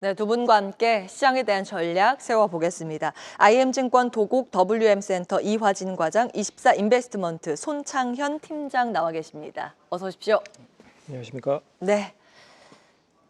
네, 두 분과 함께 시장에 대한 전략 세워보겠습니다. IM증권 도곡 WM센터 이화진 과장, 24인베스트먼트 손창현 팀장 나와 계십니다. 어서 오십시오. 안녕하십니까. 네,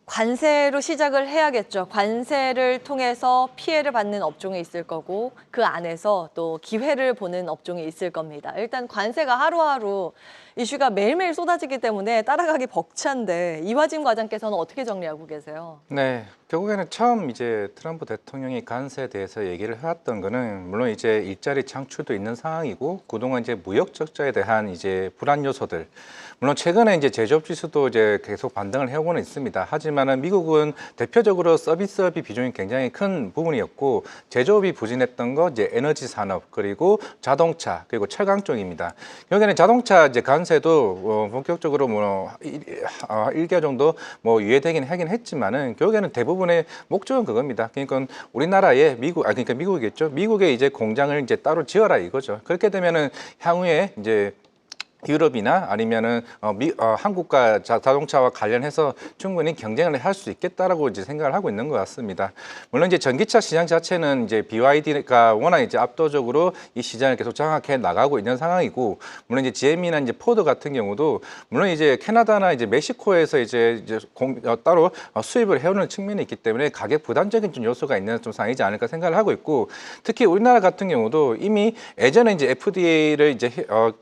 관세로 시작을 해야겠죠. 관세를 통해서 피해를 받는 업종이 있을 거고 그 안에서 또 기회를 보는 업종이 있을 겁니다. 일단 관세가 하루하루 이슈가 매일매일 쏟아지기 때문에 따라가기 벅찬데 이화진 과장께서는 어떻게 정리하고 계세요? 네, 결국에는 처음 이제 트럼프 대통령이 관세에 대해서 얘기를 해왔던 거는 물론 이제 일자리 창출도 있는 상황이고 그동안 이제 무역 적자에 대한 이제 불안 요소들, 물론 최근에 이제 제조업 지수도 이제 계속 반등을 해오고는 있습니다. 하지만은 미국은 대표적으로 서비스업이 비중이 굉장히 큰 부분이었고 제조업이 부진했던 거 이제 에너지 산업 그리고 자동차 그리고 철강 쪽입니다. 여기는 자동차 이제 관세도 본격적으로 뭐 1개월 정도 뭐 유예되긴 하긴 했지만은 결국에는 대부분의 목적은 그겁니다. 그러니까 우리나라의 그러니까 미국이겠죠. 미국에 이제 공장을 이제 따로 지어라 이거죠. 그렇게 되면은 향후에 이제 유럽이나 아니면은 한국과 자동차와 관련해서 충분히 경쟁을 할 수 있겠다라고 이제 생각을 하고 있는 것 같습니다. 물론 이제 전기차 시장 자체는 이제 BYD가 워낙 이제 압도적으로 이 시장을 계속 장악해 나가고 있는 상황이고, 물론 이제 GM이나 이제 포드 같은 경우도 물론 이제 캐나다나 이제 멕시코에서 따로 수입을 해오는 측면이 있기 때문에 가격 부담적인 좀 요소가 있는 좀 상황이지 않을까 생각을 하고 있고, 특히 우리나라 같은 경우도 이미 예전에 이제 FDA를 이제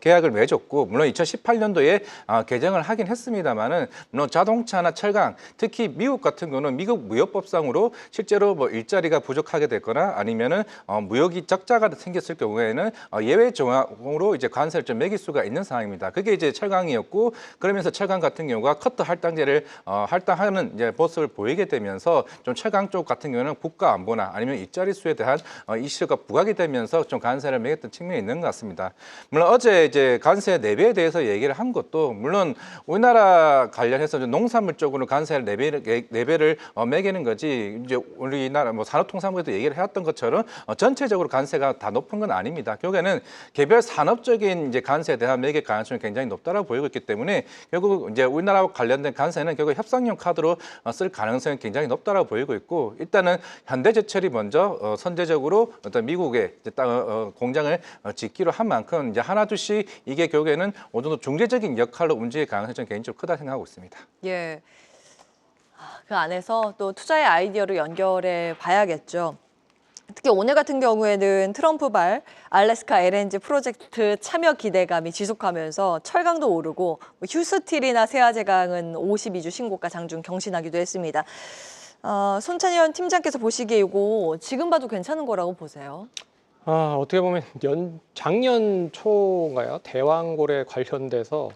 계약을 맺었고. 물론 2018년도에 개정을 하긴 했습니다만은 물론 자동차나 철강, 특히 미국 같은 경우는 미국 무역법상으로 실제로 뭐 일자리가 부족하게 됐거나 아니면은 무역이 적자가 생겼을 경우에는 예외 조항으로 이제 관세를 좀 매길 수가 있는 상황입니다. 그게 이제 철강이었고, 그러면서 철강 같은 경우가 커터 할당제를 할당하는 이제 모습을 보이게 되면서 좀 철강 쪽 같은 경우는 국가 안보나 아니면 일자리 수에 대한 이슈가 부각이 되면서 좀 관세를 매겼던 측면이 있는 것 같습니다. 물론 어제 이제 관세 레벨에 대해서 얘기를 한 것도 물론 우리나라 관련해서 농산물 쪽으로 관세 레벨을 매기는 거지, 이제 우리나라 뭐 산업통상부에도 얘기를 해왔던 것처럼 전체적으로 관세가 다 높은 건 아닙니다. 결국에는 개별 산업적인 이제 관세에 대한 매길 가능성이 굉장히 높다라고 보이고 있기 때문에 결국 이제 우리나라와 관련된 관세는 결국 협상용 카드로 쓸 가능성이 굉장히 높다라고 보이고 있고, 일단은 현대제철이 먼저 선제적으로 어떤 미국에 이제 공장을 짓기로 한 만큼 이제 하나둘씩 이게 결국에는 어느 정도 중재적인 역할로 움직일 가능성이 저는 개인적으로 크다 생각하고 있습니다. 예. 그 안에서 또 투자의 아이디어를 연결해 봐야겠죠. 특히 오늘 같은 경우에는 트럼프발 알래스카 LNG 프로젝트 참여 기대감이 지속하면서 철강도 오르고 휴스틸이나 세아제강은 52주 신고가 장중 경신하기도 했습니다. 손찬현 팀장께서 보시기에 이거 지금 봐도 괜찮은 거라고 보세요? 어떻게 보면 작년 초인가요? 대왕고래 관련돼서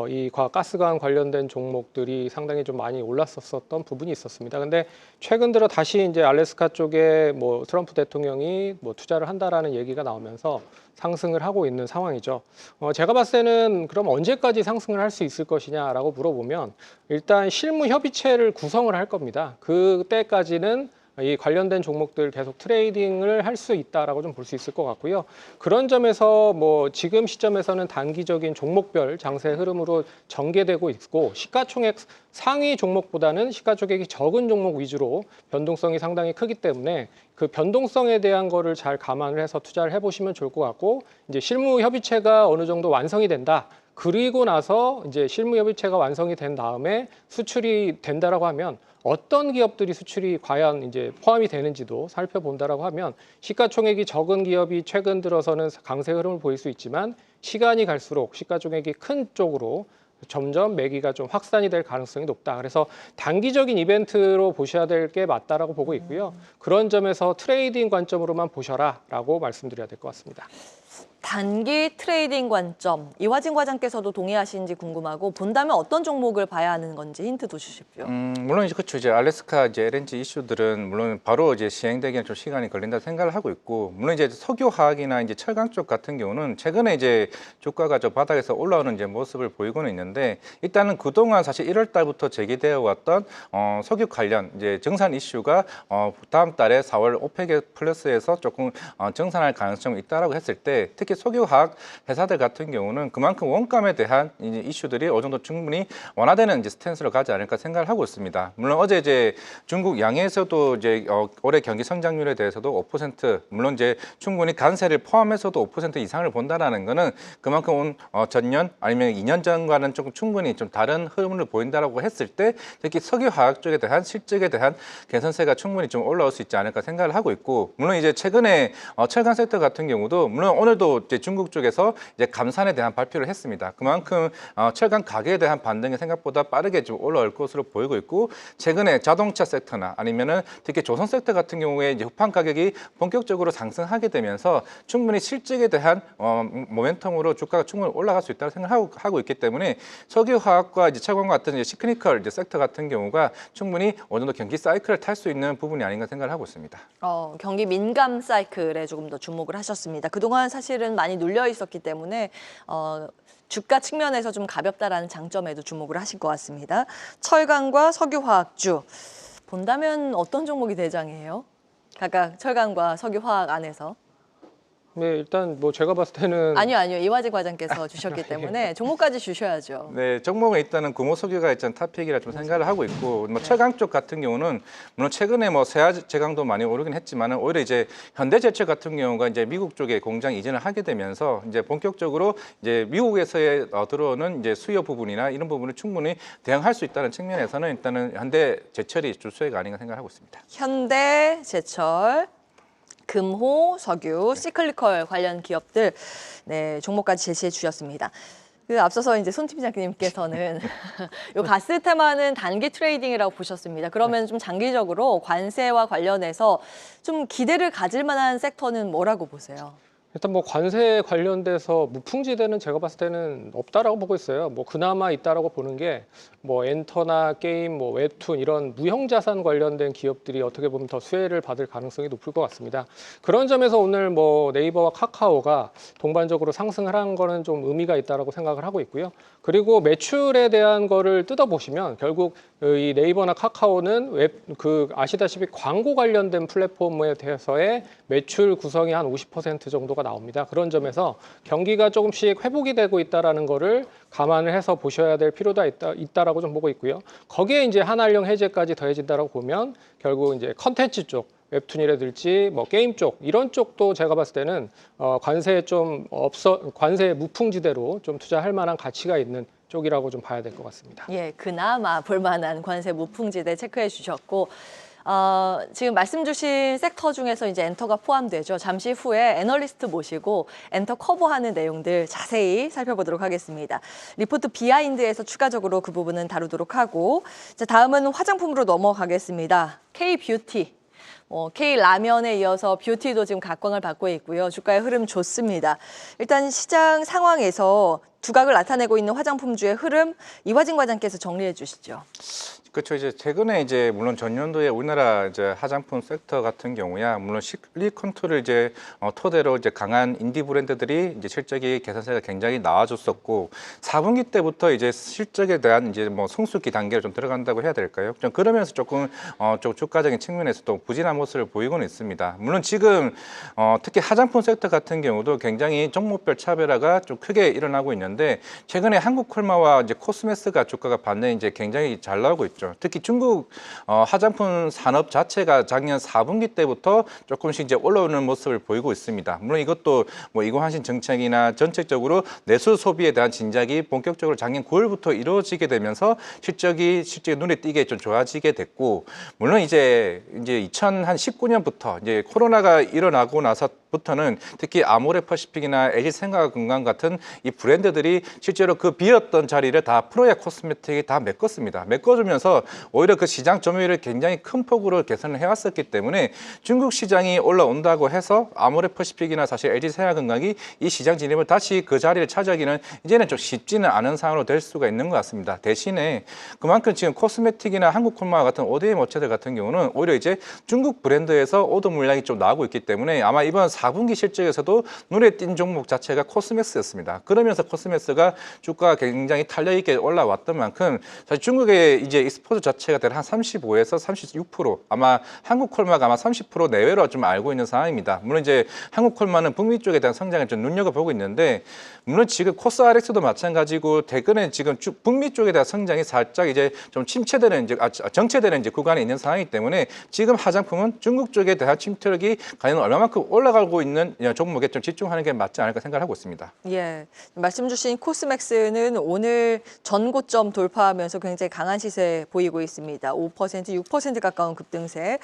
이 가스관 관련된 종목들이 상당히 좀 많이 올랐었던 부분이 있었습니다. 근데 최근 들어 다시 이제 알래스카 쪽에 뭐 트럼프 대통령이 뭐 투자를 한다라는 얘기가 나오면서 상승을 하고 있는 상황이죠. 제가 봤을 때는 그럼 언제까지 상승을 할 수 있을 것이냐라고 물어보면 일단 실무 협의체를 구성을 할 겁니다. 그때까지는 이 관련된 종목들 계속 트레이딩을 할 수 있다라고 좀 볼 수 있을 것 같고요. 그런 점에서 뭐 지금 시점에서는 단기적인 종목별 장세 흐름으로 전개되고 있고, 시가총액 상위 종목보다는 시가총액이 적은 종목 위주로 변동성이 상당히 크기 때문에 그 변동성에 대한 거를 잘 감안을 해서 투자를 해보시면 좋을 것 같고, 이제 실무 협의체가 어느 정도 완성이 된다. 그리고 나서 이제 실무협의체가 완성이 된 다음에 수출이 된다라고 하면 어떤 기업들이 수출이 과연 이제 포함이 되는지도 살펴본다라고 하면 시가총액이 적은 기업이 최근 들어서는 강세 흐름을 보일 수 있지만 시간이 갈수록 시가총액이 큰 쪽으로 점점 매기가 좀 확산이 될 가능성이 높다. 그래서 단기적인 이벤트로 보셔야 될 게 맞다라고 보고 있고요. 그런 점에서 트레이딩 관점으로만 보셔라라고 말씀드려야 될 것 같습니다. 단기 트레이딩 관점, 이화진 과장께서도 동의하시는지 궁금하고, 본다면 어떤 종목을 봐야 하는 건지 힌트도 주십시오. 물론 이제 그렇죠. 이제 알래스카 이제 LNG 이슈들은 물론 바로 이제 시행되기는 좀 시간이 걸린다 생각을 하고 있고, 물론 이제 석유화학이나 이제 철강 쪽 같은 경우는 최근에 이제 주가가 저 바닥에서 올라오는 이제 모습을 보이고는 있는데, 일단은 그동안 사실 1월 달부터 제기되어 왔던 석유 관련 이제 정산 이슈가 다음 달에 4월 오펙 플러스에서 조금 정산할 가능성이 있다라고 했을 때 있는데 특히 석유화학 회사들 같은 경우는 그만큼 원감에 대한 이제 이슈들이 어느 정도 충분히 완화되는 이제 스탠스를 가지 않을까 생각을 하고 있습니다. 물론 어제 이제 중국 양해에서도 이제 올해 경기 성장률에 대해서도 5% 물론 이제 충분히 관세를 포함해서도 5% 이상을 본다라는 거는 그만큼 전년 아니면 2년 전과는 조금 충분히 좀 다른 흐름을 보인다라고 했을 때 특히 석유화학 쪽에 대한 실적에 대한 개선세가 충분히 좀 올라올 수 있지 않을까 생각을 하고 있고 물론 이제 최근에 철강 섹터 같은 경우도 물론 오늘도 이제 중국 쪽에서 이제 감산에 대한 발표를 했습니다. 그만큼 철강 가격에 대한 반등이 생각보다 빠르게 좀 올라올 것으로 보이고 있고 최근에 자동차 섹터나 아니면은 특히 조선 섹터 같은 경우에 이제 후판 가격이 본격적으로 상승하게 되면서 충분히 실적에 대한 모멘텀으로 주가가 충분히 올라갈 수 있다고 생각하고 있기 때문에 석유화학과 이제 철강 같은 이제 시크니컬 이제 섹터 같은 경우가 충분히 어느 정도 경기 사이클을 탈 수 있는 부분이 아닌가 생각을 하고 있습니다. 경기 민감 사이클에 조금 더 주목을 하셨습니다. 그동안 사실은 많이 눌려 있었기 때문에 주가 측면에서 좀 가볍다라는 장점에도 주목을 하실 것 같습니다. 철강과 석유화학주 본다면 어떤 종목이 대장이에요? 각각 철강과 석유화학 안에서. 네, 일단 뭐 제가 봤을 때는 아니요. 이화재 과장께서 주셨기 때문에 종목까지 주셔야죠. 네, 종목은 일단은 금호석유가 일단 탑픽이라 좀 생각을 하고 있고 뭐 철강 쪽 같은 경우는 물론 최근에 뭐 세아제강도 많이 오르긴 했지만은 오히려 이제 현대제철 같은 경우가 이제 미국 쪽에 공장 이전을 하게 되면서 이제 본격적으로 이제 미국에서의 들어오는 이제 수요 부분이나 이런 부분을 충분히 대응할 수 있다는 측면에서는 일단은 현대제철이 주수혜가 아닌가 생각하고 있습니다. 현대제철, 금호, 석유, 시클리컬 관련 기업들 네, 종목까지 제시해 주셨습니다. 앞서서 이제 손 팀장님께서는 요 가스 테마는 단기 트레이딩이라고 보셨습니다. 그러면 좀 장기적으로 관세와 관련해서 좀 기대를 가질 만한 섹터는 뭐라고 보세요? 일단 뭐 관세 관련돼서 무풍지대는 제가 봤을 때는 없다라고 보고 있어요. 뭐 그나마 있다라고 보는 게 뭐 엔터나 게임, 뭐 웹툰 이런 무형 자산 관련된 기업들이 어떻게 보면 더 수혜를 받을 가능성이 높을 것 같습니다. 그런 점에서 오늘 뭐 네이버와 카카오가 동반적으로 상승을 한 거는 좀 의미가 있다라고 생각을 하고 있고요. 그리고 매출에 대한 거를 뜯어보시면 결국 이 네이버나 카카오는 아시다시피 광고 관련된 플랫폼에 대해서의 매출 구성이 한 50% 정도가 나옵니다. 그런 점에서 경기가 조금씩 회복이 되고 있다라는 거를 감안을 해서 보셔야 될 필요가 있다라고 좀 보고 있고요. 거기에 이제 한한령 해제까지 더해진다라고 보면 결국 이제 컨텐츠 쪽 웹툰이라든지 뭐 게임 쪽 이런 쪽도 제가 봤을 때는 관세 무풍지대로 좀 투자할 만한 가치가 있는 쪽이라고 좀 봐야 될 것 같습니다. 예, 그나마 볼만한 관세 무풍지대 체크해 주셨고 지금 말씀 주신 섹터 중에서 이제 엔터가 포함되죠. 잠시 후에 애널리스트 모시고 엔터 커버하는 내용들 자세히 살펴보도록 하겠습니다. 리포트 비하인드에서 추가적으로 그 부분은 다루도록 하고 자, 다음은 화장품으로 넘어가겠습니다. K-뷰티. K-라면에 이어서 뷰티도 지금 각광을 받고 있고요. 주가의 흐름 좋습니다. 일단 시장 상황에서 두각을 나타내고 있는 화장품주의 흐름 이화진 과장께서 정리해 주시죠. 그렇죠. 이제 최근에 이제 물론 전년도에 우리나라 이제 화장품 섹터 같은 경우야 물론 실리콘토를 이제 토대로 이제 강한 인디 브랜드들이 이제 실적이 개선세가 굉장히 나아졌었고 4분기 때부터 이제 실적에 대한 이제 뭐 성숙기 단계로 좀 들어간다고 해야 될까요? 좀 그러면서 조금 좀 주가적인 측면에서도 부진한 모습을 보이고는 있습니다. 물론 지금 특히 화장품 섹터 같은 경우도 굉장히 종목별 차별화가 좀 크게 일어나고 있는데 최근에 한국콜마와 이제 코스메스가 주가가 반등이 이제 굉장히 잘 나오고 있죠. 특히 중국 화장품 산업 자체가 작년 4분기 때부터 조금씩 이제 올라오는 모습을 보이고 있습니다. 물론 이것도 뭐 이공환신 정책이나 전체적으로 내수 소비에 대한 진작이 본격적으로 작년 9월부터 이루어지게 되면서 실적이 눈에 띄게 좀 좋아지게 됐고 물론 이제 2019년부터 이제 코로나가 일어나고 나서부터는 특히 아모레퍼시픽이나 LG생활건강 같은 이 브랜드들이 실제로 그 비었던 자리를 다 프로야 코스메틱이 다 메꿨습니다. 메꿔주면서 오히려 그 시장 점유율을 굉장히 큰 폭으로 개선을 해왔었기 때문에 중국 시장이 올라온다고 해서 아모레퍼시픽이나 사실 LG생활건강이 이 시장 진입을 다시 그 자리를 차지하기는 이제는 좀 쉽지는 않은 상황으로 될 수가 있는 것 같습니다. 대신에 그만큼 지금 코스메틱이나 한국콜마 같은 ODM 업체들 같은 경우는 오히려 이제 중국 브랜드에서 오더 물량이 좀 나오고 있기 때문에 아마 이번 4분기 실적에서도 눈에 띈 종목 자체가 코스메스였습니다. 그러면서 코스메스가 주가가 굉장히 탄력 있게 올라왔던 만큼 사실 중국에 이제 익스포저 자체가 대략 한 35에서 36% 아마 한국콜마가 아마 30% 내외로 좀 알고 있는 상황입니다. 물론 이제 한국콜마는 북미 쪽에 대한 성장을 좀 눈여겨보고 있는데 물론 지금 코스RX도 마찬가지고 최근에 지금 북미 쪽에 대한 성장이 살짝 이제 좀 침체되는 이제 정체되는 이제 구간에 있는 상황이기 때문에 지금 화장품은 중국 쪽에 대한 침투력이 과연 얼마만큼 올라가고 있는 종목에 좀 집중하는 게 맞지 않을까 생각하고 있습니다. 예, 말씀 주신 코스맥스는 오늘 전고점 돌파하면서 굉장히 강한 시세 보이고 있습니다. 5%, 6% 가까운 급등세.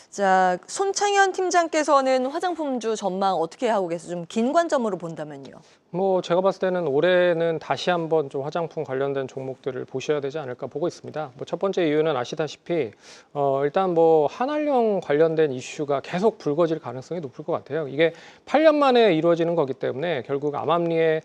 자, 손창현 팀장께서는 화장품주 전망 어떻게 하고 계세요? 좀 긴 관점으로 본다면요. 뭐 제가 봤을 때는 올해는 다시 한번 좀 화장품 관련된 종목들을 보셔야 되지 않을까 보고 있습니다. 뭐 첫 번째 이유는 아시다시피 일단 뭐 한알령 관련된 이슈가 계속 불거질 가능성이 높을 것 같아요. 이게 8년 만에 이루어지는 거기 때문에 결국 암암리의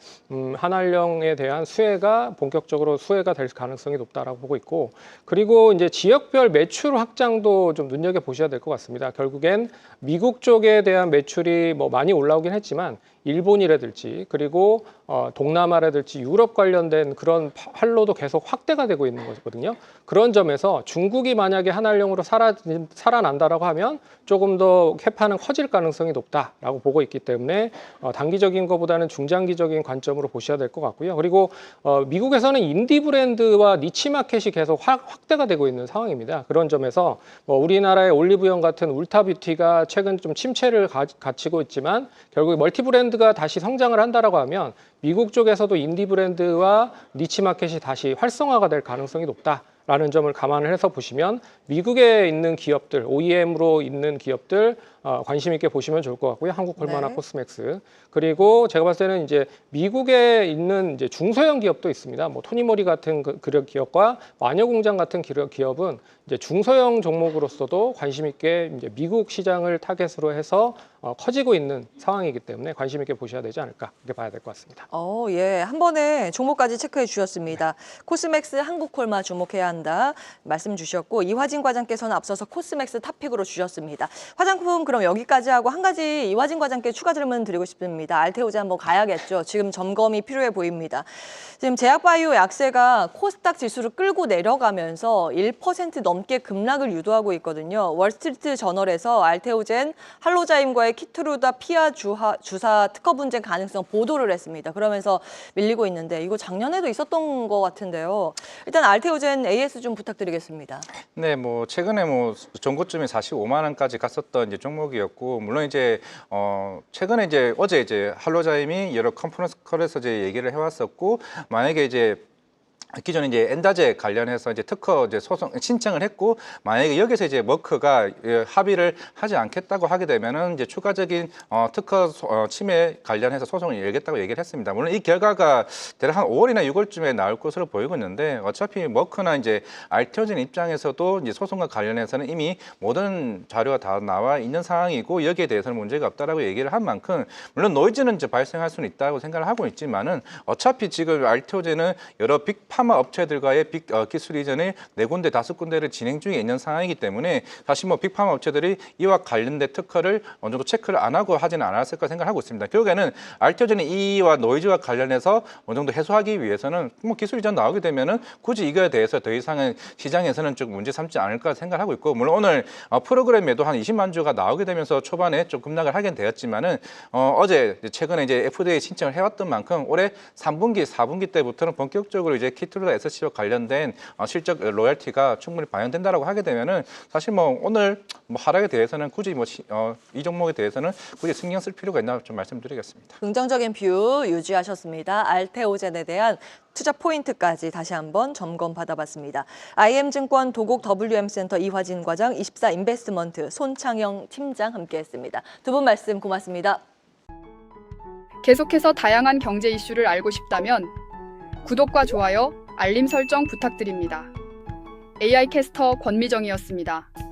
한알령에 대한 수혜가 본격적으로 수혜가 될 가능성이 높다라고 보고 있고, 그리고 이제 지역별 매출 확장도 좀 눈여겨 보셔야 될 것 같습니다. 결국엔 미국 쪽에 대한 매출이 뭐 많이 올라오긴 했지만 일본이라든지 그리고 동남아라든지 유럽 관련된 그런 활로도 계속 확대가 되고 있는 거거든요. 그런 점에서 중국이 만약에 한알령으로 살아난다라고 하면 조금 더 캐파는 커질 가능성이 높다라고 보고 있기 때문에 단기적인 것보다는 중장기적인 관점으로 보셔야 될 것 같고요. 그리고 미국에서는 인디 브랜드와 니치 마켓이 계속 확대가 되고 있는 상황입니다. 그런 점에서 우리나라의 올리브영 같은 울타뷰티가 최근 좀 침체를 갖추고 있지만 결국 멀티 브랜드가 다시 성장을 한다라고 하면 미국 쪽에서도 인디 브랜드와 니치 마켓이 다시 활성화가 될 가능성이 높다라는 점을 감안을 해서 보시면 미국에 있는 기업들, OEM으로 있는 기업들 관심 있게 보시면 좋을 것 같고요. 한국콜마나 네. 코스맥스. 그리고 제가 봤을 때는 이제 미국에 있는 이제 중소형 기업도 있습니다. 뭐 토니모리 같은 그런 기업과 마녀공장 같은 기업은 이제 중소형 종목으로서도 관심 있게 이제 미국 시장을 타겟으로 해서 커지고 있는 상황이기 때문에 관심 있게 보셔야 되지 않을까 이렇게 봐야 될 것 같습니다. 예. 한 번에 종목까지 체크해 주셨습니다. 코스맥스 한국콜마 주목해야 한다 말씀 주셨고, 이화진 과장께서는 앞서서 코스맥스 탑픽으로 주셨습니다. 화장품 그럼 여기까지 하고 한 가지 이화진 과장께 추가 질문 드리고 싶습니다. 알테오제 한번 가야겠죠. 지금 점검이 필요해 보입니다. 지금 제약바이오 약세가 코스닥 지수를 끌고 내려가면서 1% 넘게 급락을 유도하고 있거든요. 월스트리트 저널에서 알테오젠, 할로자임과의 키트루다 피아 주사 특허 분쟁 가능성 보도를 했습니다. 그러면서 밀리고 있는데 이거 작년에도 있었던 것 같은데요. 일단 알테오젠 AS 좀 부탁드리겠습니다. 네, 뭐 최근에 뭐 전고점이 45만 원까지 갔었던 이제 종목이었고, 물론 이제 최근에 이제 어제 이제 할로자임이 여러 컨퍼런스 컬에서 이제 얘기를 해왔었고, 만약에 이제 기존에 이제 엔다제 관련해서 이제 특허 이제 소송 신청을 했고, 만약에 여기서 이제 머크가 합의를 하지 않겠다고 하게 되면은 이제 추가적인 특허 침해 관련해서 소송을 열겠다고 얘기를 했습니다. 물론 이 결과가 대략 한 5월이나 6월쯤에 나올 것으로 보이고 있는데, 어차피 머크나 이제 알테오젠 입장에서도 이제 소송과 관련해서는 이미 모든 자료가 다 나와 있는 상황이고, 여기에 대해서는 문제가 없다라고 얘기를 한 만큼, 물론 노이즈는 이제 발생할 수는 있다고 생각을 하고 있지만은, 어차피 지금 알테오젠은 여러 빅 파마 업체들과의 기술 이전을 4군데, 5군데를 진행 중에 있는 상황이기 때문에 사실 뭐 빅파마 업체들이 이와 관련된 특허를 어느 정도 체크를 안 하고 하지는 않았을까 생각하고 있습니다. 결국에는 알테오젠이 이와 노이즈와 관련해서 어느 정도 해소하기 위해서는 뭐 기술 이전 나오게 되면은 굳이 이거에 대해서 더 이상은 시장에서는 좀 문제 삼지 않을까 생각하고 있고, 물론 오늘 프로그램에도 한 20만 주가 나오게 되면서 초반에 좀 급락을 하긴 되었지만은 어제 최근에 이제 FDA 신청을 해왔던 만큼 올해 3분기, 4분기 때부터는 본격적으로 이제 키트루다 SC와 관련된 실적 로열티가 충분히 반영된다라고 하게 되면은 사실 뭐 오늘 뭐 하락에 대해서는 굳이 뭐 이 종목에 대해서는 굳이 신경 쓸 필요가 있나 좀 말씀드리겠습니다. 긍정적인 뷰 유지하셨습니다. 알테오젠에 대한 투자 포인트까지 다시 한번 점검 받아봤습니다. IM증권 도곡 WM센터 이화진 과장, 24인베스트먼트 손창영 팀장 함께했습니다. 두 분 말씀 고맙습니다. 계속해서 다양한 경제 이슈를 알고 싶다면 구독과 좋아요, 알림 설정 부탁드립니다. AI 캐스터 권미정이었습니다.